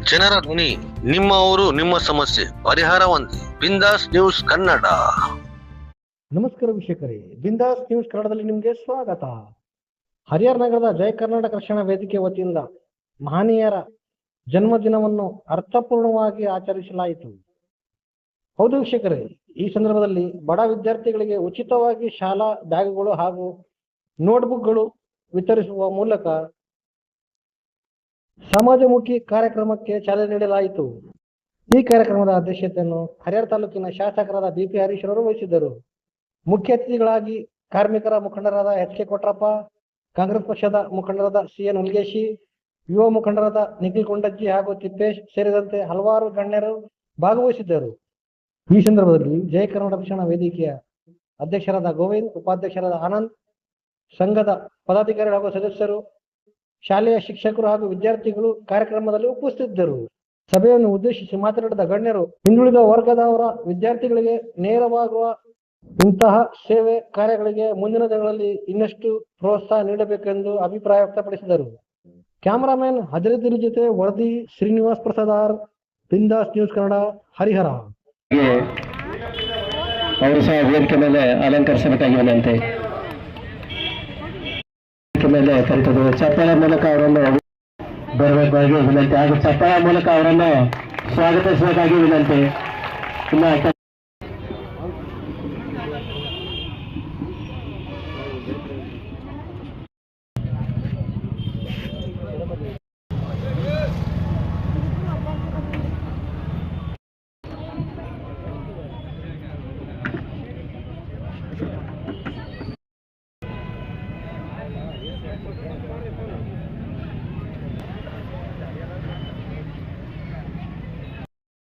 ಜನರ ಧ್ವನಿ, ನಿಮ್ಮ ಊರು ನಿಮ್ಮ ಸಮಸ್ಯೆ ಪರಿಹಾರ ಒಂದೇ. ಬಿಂದಾಸ್ ನ್ಯೂಸ್ ಕನ್ನಡ. ನಮಸ್ಕಾರ ವೀಕ್ಷಕರೇ, ಬಿಂದಾಸ್ ನ್ಯೂಸ್ ಕನ್ನಡದಲ್ಲಿ ನಿಮಗೆ ಸ್ವಾಗತ. ಹರಿಹರ ನಗರದ ಜಯ ಕರ್ನಾಟಕ ರಕ್ಷಣಾ ವೇದಿಕೆ ವತಿಯಿಂದ ಮಹನೀಯರ ಜನ್ಮದಿನವನ್ನು ಅರ್ಥಪೂರ್ಣವಾಗಿ ಆಚರಿಸಲಾಯಿತು. ಹೌದು ವೀಕ್ಷಕರೇ, ಈ ಸಂದರ್ಭದಲ್ಲಿ ಬಡ ವಿದ್ಯಾರ್ಥಿಗಳಿಗೆ ಉಚಿತವಾಗಿ ಶಾಲಾ ಬ್ಯಾಗ್ಗಳು ಹಾಗೂ ನೋಟ್ಬುಕ್ಗಳು ವಿತರಿಸುವ ಮೂಲಕ ಸಮಾಜಮುಖಿ ಕಾರ್ಯಕ್ರಮಕ್ಕೆ ಚಾಲನೆ ನೀಡಲಾಯಿತು. ಈ ಕಾರ್ಯಕ್ರಮದ ಅಧ್ಯಕ್ಷತೆಯನ್ನು ಹರಿಹರ ತಾಲೂಕಿನ ಶಾಸಕರಾದ ಬಿ.ಪಿ. ಹರೀಶ್ ಅವರು ವಹಿಸಿದ್ದರು. ಮುಖ್ಯ ಅತಿಥಿಗಳಾಗಿ ಕಾರ್ಮಿಕರ ಮುಖಂಡರಾದ ಎಚ್.ಕೆ. ಕೊಟ್ರಪ್ಪ, ಕಾಂಗ್ರೆಸ್ ಪಕ್ಷದ ಮುಖಂಡರಾದ ಸಿ.ಎನ್. ಹುಲ್ಗೇಶಿ, ಯುವ ಮುಖಂಡರಾದ ನಿಖಿಲ್ ಕೊಂಡಜ್ಜಿ ಹಾಗೂ ತಿಪ್ಪೇಶ್ ಸೇರಿದಂತೆ ಹಲವಾರು ಗಣ್ಯರು ಭಾಗವಹಿಸಿದ್ದರು. ಈ ಸಂದರ್ಭದಲ್ಲಿ ಜಯ ಕರ್ನಾಟಕ ರಕ್ಷಣಾ ವೇದಿಕೆಯ ಅಧ್ಯಕ್ಷರಾದ ಗೋವಿಂದ್, ಉಪಾಧ್ಯಕ್ಷರಾದ ಆನಂದ್, ಸಂಘದ ಪದಾಧಿಕಾರಿಗಳು ಹಾಗೂ ಸದಸ್ಯರು, ಶಾಲೆಯ ಶಿಕ್ಷಕರು ಹಾಗೂ ವಿದ್ಯಾರ್ಥಿಗಳು ಕಾರ್ಯಕ್ರಮದಲ್ಲಿ ಉಪಸ್ಥಿತರಿದ್ದರು. ಸಭೆಯನ್ನು ಉದ್ದೇಶಿಸಿ ಮಾತನಾಡಿದ ಗಣ್ಯರು, ಹಿಂದುಳಿದ ವರ್ಗದವರ ವಿದ್ಯಾರ್ಥಿಗಳಿಗೆ ನೇರವಾಗುವ ಇಂತಹ ಸೇವೆ ಕಾರ್ಯಗಳಿಗೆ ಮುಂದಿನ ದಿನಗಳಲ್ಲಿ ಇನ್ನಷ್ಟು ಪ್ರೋತ್ಸಾಹ ನೀಡಬೇಕೆಂದು ಅಭಿಪ್ರಾಯ ವ್ಯಕ್ತಪಡಿಸಿದರು. ಕ್ಯಾಮರಾಮನ್ ಹಜರತಿರಿ ಜೊತೆ ವರದಿ ಶ್ರೀನಿವಾಸ್ ಪ್ರಸಾದ್ ಆರ್, ಬಿಂದಾಸ್ ನ್ಯೂಸ್ ಕನ್ನಡ, ಹರಿಹರ. ಅವರು ಸಹ ವೇದಿಕೆ ಮೇಲೆ ಅಲಂಕರಿಸಬೇಕಾಗಿ ವಿನಂತಿ. ಮೇಲೆ ಕರೆತದ್ದು ಚಪ್ಪಾಳೆ ಮೂಲಕ ಅವರನ್ನು ಬರಬೇಕಾಗಿ ವಿನಂತಿ ಹಾಗೂ ಚಪ್ಪಾಳೆ ಮೂಲಕ ಅವರನ್ನು ಸ್ವಾಗತಿಸಬೇಕಾಗಿ ವಿನಂತಿ.